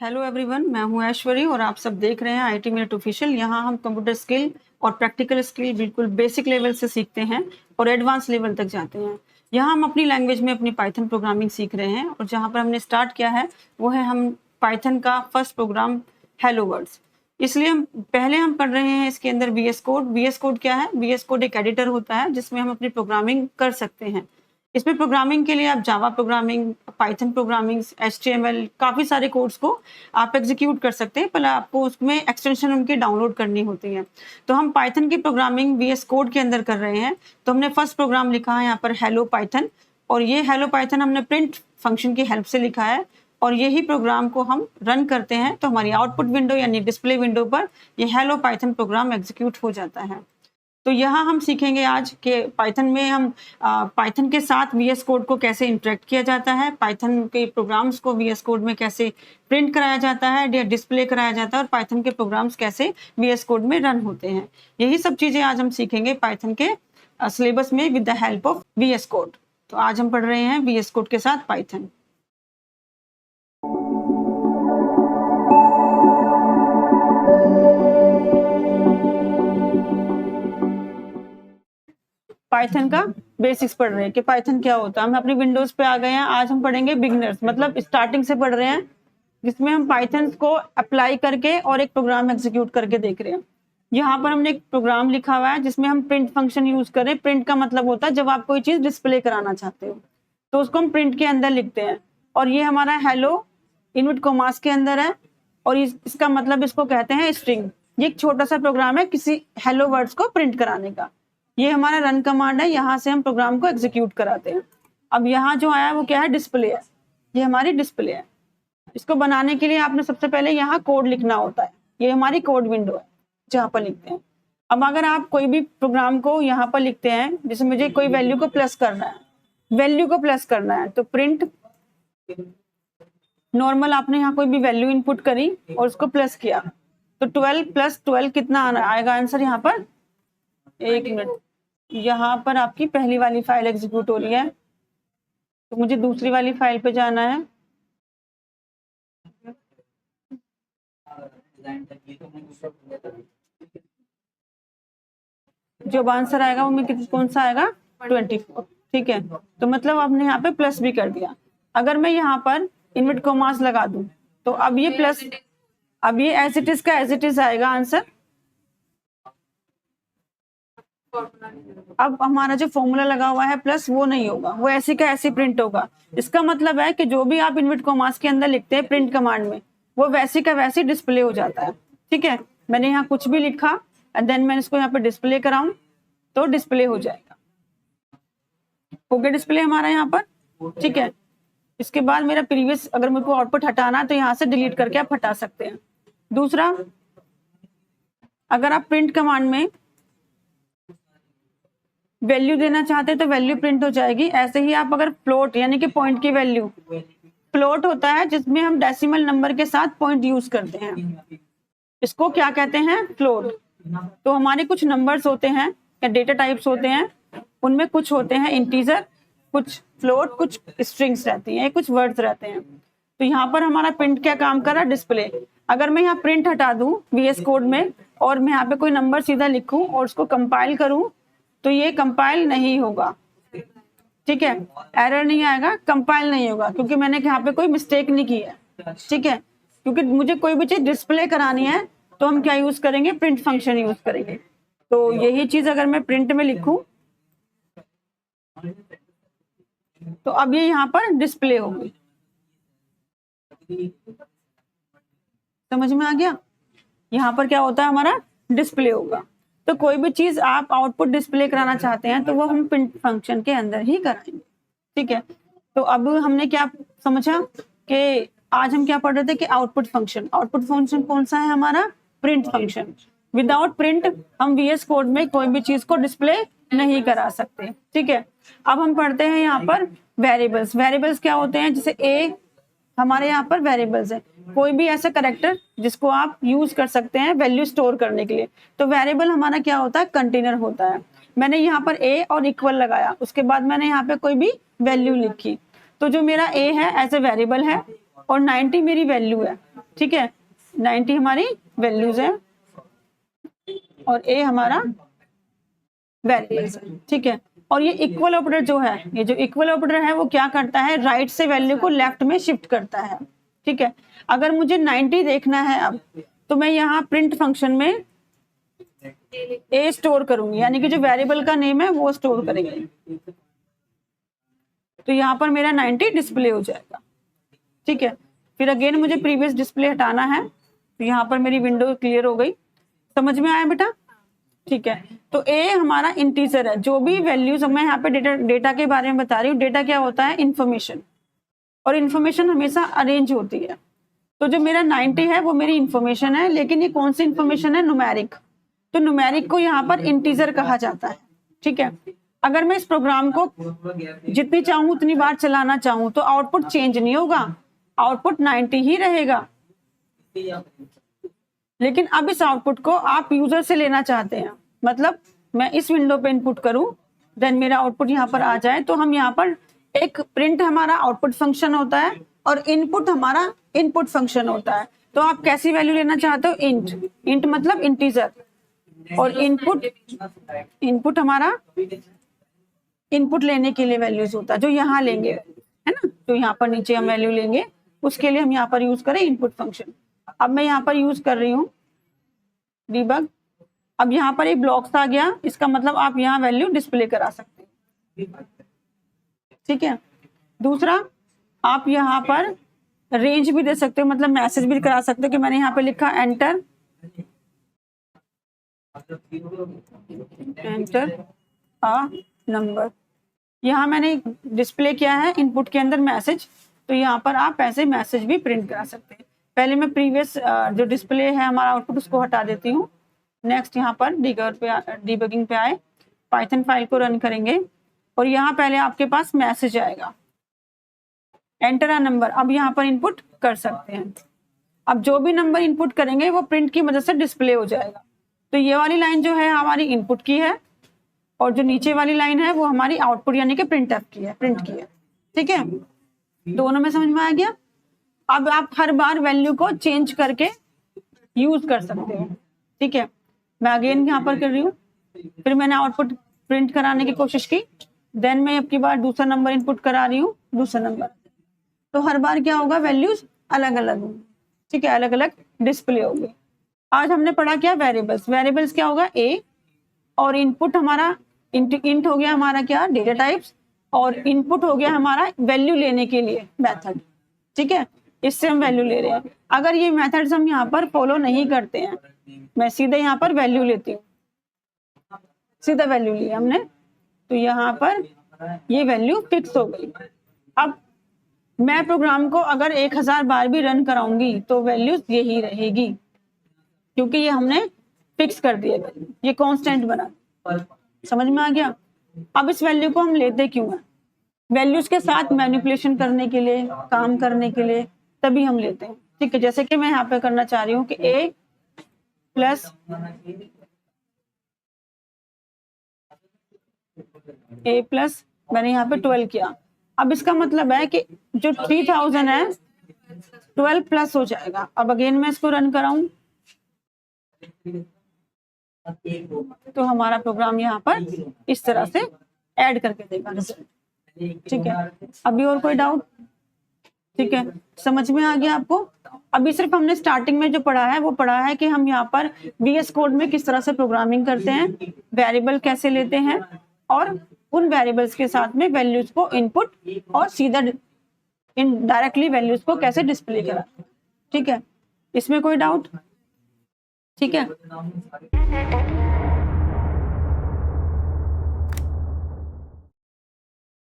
Hello everyone, मैं हूं ऐश्वरी और आप सब देख रहे हैं आईटी मिनट ऑफिशियल। यहाँ हम कंप्यूटर स्किल और प्रैक्टिकल स्किल बिल्कुल बेसिक लेवल से सीखते हैं और एडवांस लेवल तक जाते हैं। यहाँ हम अपनी लैंग्वेज में अपनी पाइथन प्रोग्रामिंग सीख रहे हैं और जहाँ पर हमने स्टार्ट किया है वो है हम पाइथन का फर्स्ट प्रोग्राम हेलो वर्ड्स। इसलिए हम पढ़ रहे हैं इसके अंदर VS कोड। VS कोड क्या है? VS कोड एक एडिटर होता है जिसमें हम अपनी प्रोग्रामिंग कर सकते हैं। इसमें प्रोग्रामिंग के लिए आप Java programming, Python programming, HTML काफ़ी सारे कोड्स को आप एग्जीक्यूट कर सकते हैं, पर आपको उसमें एक्सटेंशन उनकी डाउनलोड करनी होती है। तो हम पाइथन की प्रोग्रामिंग VS कोड के अंदर कर रहे हैं। तो हमने फर्स्ट प्रोग्राम लिखा है यहाँ पर हेलो पाइथन, और ये हेलो पाइथन हमने प्रिंट फंक्शन की हेल्प से लिखा है और यही प्रोग्राम को हम रन करते हैं तो हमारी आउटपुट विंडो यानी डिस्प्ले विंडो पर ये हेलो पाइथन प्रोग्राम एग्जीक्यूट हो जाता है। तो यहाँ हम सीखेंगे आज कि पाइथन में हम पाइथन के साथ VS कोड को कैसे इंटरेक्ट किया जाता है, पाइथन के प्रोग्राम्स को VS कोड में कैसे प्रिंट कराया जाता है या डिस्प्ले कराया जाता है, और पाइथन के प्रोग्राम्स कैसे VS कोड में रन होते हैं। यही सब चीज़ें आज हम सीखेंगे पाइथन के सिलेबस में with the help of VS code. तो आज हम पढ़ रहे हैं VS कोड के साथ पाइथन। पाइथन का बेसिक्स पढ़ रहे हैं कि पाइथन क्या होता है। हम अपनी विंडोज पे आ गए हैं। आज हम पढ़ेंगे बिगिनर्स, मतलब स्टार्टिंग से पढ़ रहे हैं, जिसमें हम पाइथन को अप्लाई करके और एक प्रोग्राम एग्जीक्यूट करके देख रहे हैं। यहाँ पर हमने एक प्रोग्राम लिखा हुआ है जिसमें हम प्रिंट फंक्शन यूज करें। प्रिंट का मतलब होता है जब आप कोई चीज डिस्प्ले कराना चाहते हो तो उसको हम प्रिंट के अंदर लिखते हैं। और ये हमारा हेलो इनवर्ट कॉमास के अंदर है और इसका मतलब इसको कहते हैं स्ट्रिंग। ये एक छोटा सा प्रोग्राम है किसी हेलो वर्ड्स को प्रिंट कराने का। ये हमारा रन कमांड है, यहाँ से हम प्रोग्राम को एग्जीक्यूट कराते हैं। अब यहाँ जो आया वो क्या है? डिस्प्ले है। ये हमारी डिस्प्ले है। इसको बनाने के लिए आपने सबसे पहले यहाँ कोड लिखना होता है। ये हमारी कोड विंडो है जहाँ पर लिखते हैं। अब अगर आप कोई भी प्रोग्राम को यहाँ पर लिखते हैं, जैसे मुझे कोई वैल्यू को प्लस करना है, तो प्रिंट नॉर्मल आपने यहाँ कोई भी वैल्यू इनपुट करी और उसको प्लस किया तो 12 + 12 कितना आएगा आंसर यहाँ पर? एक मिनट, यहाँ पर आपकी पहली वाली फाइल एग्जीक्यूट हो रही है तो मुझे दूसरी वाली फाइल पे जाना है। जो आंसर आएगा वो में कौन सा आएगा? 24। ठीक है, तो मतलब आपने यहाँ पे प्लस भी कर दिया। अगर मैं यहाँ पर इनवर्ट कॉमास लगा दूं तो अब ये प्लस, अब ये एज इट इज का एज इट इज आएगा आंसर। अब हमारा जो फॉर्मूला लगा हुआ है प्लस वो नहीं होगा, वो ऐसे का ऐसे प्रिंट होगा। इसका मतलब है कि जो भी आप इनवर्ट कॉमास के अंदर लिखते हैं प्रिंट कमांड में, वो वैसे का वैसे डिस्प्ले हो जाता है। ठीक है, मैंने यहाँ कुछ भी लिखा एंड देन मैं इसको यहाँ पे डिस्प्ले कराऊं तो डिस्प्ले हो जाएगा। हो गया डिस्प्ले हमारा यहाँ पर। ठीक है, इसके बाद मेरा प्रीवियस, अगर मेरे को आउटपुट हटाना है तो यहाँ से डिलीट करके आप हटा सकते हैं। दूसरा, अगर आप प्रिंट कमांड में वैल्यू देना चाहते हैं तो वैल्यू प्रिंट हो जाएगी। ऐसे ही आप अगर फ्लोट यानी कि पॉइंट की वैल्यू, फ्लोट होता है जिसमें हम डेसिमल नंबर के साथ पॉइंट यूज करते हैं, इसको क्या कहते हैं? फ्लोट। तो हमारे कुछ नंबर्स होते हैं या डेटा टाइप्स होते हैं, उनमें कुछ होते हैं इंटीजर, कुछ फ्लोट, कुछ स्ट्रिंग्स रहती हैं, कुछ वर्ड्स रहते हैं। तो यहाँ पर हमारा प्रिंट क्या काम कर रहा है? डिस्प्ले। अगर मैं यहाँ प्रिंट हटा दूं VS कोड में और मैं यहाँ पे कोई नंबर सीधा लिखूं और उसको कंपाइल करूं तो ये कंपाइल नहीं होगा। ठीक है, एरर नहीं आएगा, कंपाइल नहीं होगा, क्योंकि मैंने यहाँ पे कोई मिस्टेक नहीं की है। ठीक है, क्योंकि मुझे कोई भी चीज डिस्प्ले करानी है तो हम क्या यूज करेंगे? प्रिंट फंक्शन यूज करेंगे। तो यही चीज अगर मैं प्रिंट में लिखूं तो अब ये यहाँ पर डिस्प्ले होगी। समझ में आ गया? यहाँ पर क्या होता है? हमारा डिस्प्ले होगा। तो कोई भी चीज आप आउटपुट डिस्प्ले कराना चाहते हैं तो वो हम प्रिंट फंक्शन के अंदर ही कराएंगे। ठीक है, तो अब हमने क्या समझा कि आज हम क्या पढ़ रहे थे कि आउटपुट फंक्शन कौन सा है? हमारा प्रिंट फंक्शन। विदाउट प्रिंट हम VS कोड में कोई भी चीज को डिस्प्ले नहीं करा सकते। ठीक है, अब हम पढ़ते हैं यहाँ पर वेरिएबल्स क्या होते हैं? जैसे ए हमारे यहाँ पर वेरिएबल्स है, कोई भी ऐसा कैरेक्टर जिसको आप यूज कर सकते हैं वैल्यू स्टोर करने के लिए। तो वेरिएबल हमारा क्या होता है? कंटेनर होता है। मैंने यहाँ पर ए और इक्वल लगाया, उसके बाद मैंने यहाँ पे कोई भी वैल्यू लिखी, तो जो मेरा ए है एज ए वेरिएबल है और 90 मेरी वैल्यू है। ठीक है, 90 हमारी वैल्यूज है और ए हमारा वेरिएबल्स है, ठीक है। और ये इक्वल ऑपरेटर जो है, ये जो इक्वल ऑपरेटर है वो क्या करता है, राइट से वैल्यू को लेफ्ट में शिफ्ट करता है, ठीक है। अगर मुझे 90 देखना है अब, तो मैं यहाँ प्रिंट फंक्शन में ए स्टोर करूंगी, यानी कि जो वेरिएबल का नेम है वो स्टोर करेंगे, तो यहाँ पर मेरा 90 डिस्प्ले हो जाएगा, ठीक है। फिर अगेन मुझे प्रीवियस डिस्प्ले हटाना है, तो यहाँ पर मेरी विंडो क्लियर हो गई। समझ में आया बेटा? ठीक है, तो ए हमारा इंटीजर है, जो भी वैल्यूज मैं यहाँ पे डेटा के बारे में बता रही हूँ। डेटा क्या होता है, इंफॉर्मेशन, और इंफॉर्मेशन हमेशा अरेंज होती है। तो जो मेरा 90 है वो मेरी इंफॉर्मेशन है, लेकिन ये कौन सी इंफॉर्मेशन है, न्यूमेरिक। तो न्यूमेरिक को यहाँ पर इंटीजर कहा जाता है, ठीक है। अगर मैं इस प्रोग्राम को जितनी चाहूँ उतनी बार चलाना चाहूँ तो आउटपुट चेंज नहीं होगा, आउटपुट 90 ही रहेगा। लेकिन अब इस आउटपुट को आप यूजर से लेना चाहते हैं, मतलब मैं इस विंडो पे इनपुट करूं, देन मेरा आउटपुट यहाँ पर आ जाए, तो हम यहाँ पर एक प्रिंट हमारा आउटपुट फंक्शन होता है और इनपुट हमारा इनपुट फंक्शन होता है। तो आप कैसी वैल्यू लेना चाहते हो, इंट, इंट मतलब इंटीजर, और इनपुट हमारा इनपुट लेने के लिए वैल्यूज होता है, जो यहाँ लेंगे, है ना। तो यहाँ पर नीचे हम वैल्यू लेंगे, उसके लिए हम यहाँ पर यूज करें इनपुट फंक्शन। अब मैं यहाँ पर यूज कर रही हूँ डीबग। अब यहाँ पर एक ब्लॉक्स आ गया, इसका मतलब आप यहाँ वैल्यू डिस्प्ले करा सकते हैं, ठीक है। दूसरा, आप यहाँ पर रेंज भी दे सकते हो, मतलब मैसेज भी करा सकते हो कि मैंने यहाँ पे लिखा एंटर अ नंबर। यहाँ मैंने डिस्प्ले किया है इनपुट के अंदर मैसेज, तो यहाँ पर आप ऐसे मैसेज भी प्रिंट करा सकते हैं। पहले मैं प्रीवियस जो डिस्प्ले है हमारा आउटपुट उसको हटा देती हूँ। नेक्स्ट यहाँ पर डीबगिंग पे आए, पाइथन फाइल को रन करेंगे और यहाँ पहले आपके पास मैसेज आएगा एंटर अ नंबर। अब यहाँ पर इनपुट कर सकते हैं। अब जो भी नंबर इनपुट करेंगे वो प्रिंट की मदद से डिस्प्ले हो जाएगा। तो ये वाली लाइन जो है हमारी इनपुट की है और जो नीचे वाली लाइन है वो हमारी आउटपुट यानी कि प्रिंट की है, ठीक है। दोनों में समझ में आ गया। अब आप हर बार वैल्यू को चेंज करके यूज कर सकते हो, ठीक है। मैं अगेन यहाँ पर कर रही हूँ, फिर मैंने आउटपुट प्रिंट कराने की कोशिश की, देन मैं अब की बार दूसरा नंबर इनपुट करा रही हूँ, दूसरा नंबर। तो हर बार क्या होगा, वैल्यूज अलग अलग होंगी, ठीक है, अलग अलग डिस्प्ले होगी। आज हमने पढ़ा क्या, वेरिएबल्स। वेरिएबल्स क्या होगा, ए, और इनपुट हमारा इंट हो गया हमारा क्या, डेटा टाइप्स, और इनपुट हो गया हमारा वैल्यू लेने के लिए मेथड, ठीक है। इससे हम वैल्यू ले रहे हैं। अगर ये मेथड्स हम यहाँ पर फॉलो नहीं करते हैं, मैं सीधे यहाँ पर वैल्यू लेती हूँ, सीधा वैल्यू लिया हमने, तो यहाँ पर ये वैल्यू फिक्स हो गई। अब मैं प्रोग्राम को अगर 1000 बार भी रन कराऊंगी तो वैल्यूज यही रहेगी, क्योंकि ये हमने फिक्स कर दिया, ये कांस्टेंट बना। समझ में आ गया। अब इस वैल्यू को हम लेते क्यों हैं, वैल्यूज के साथ मैनिपुलेशन करने के लिए, काम करने के लिए, तभी हम लेते हैं, ठीक है। जैसे कि मैं यहाँ पे करना चाह रही हूँ कि a प्लस मैंने यहाँ पे 12 किया। अब इसका मतलब है कि जो 3000 है 12 प्लस हो जाएगा। अब अगेन मैं इसको रन कराऊं तो हमारा प्रोग्राम यहाँ पर इस तरह से ऐड करके देगा रिजल्ट, ठीक है। अभी और कोई डाउट, ठीक है, समझ में आ गया आपको। अभी सिर्फ हमने स्टार्टिंग में जो पढ़ा है वो पढ़ा है कि हम यहाँ पर VS कोड में किस तरह से प्रोग्रामिंग करते हैं, वेरिएबल कैसे लेते हैं और उन वेरिएबल्स के साथ में वैल्यूज को इनपुट और सीधा डायरेक्टली वैल्यूज को कैसे डिस्प्ले कराते हैं, ठीक है। इसमें कोई डाउट, ठीक है।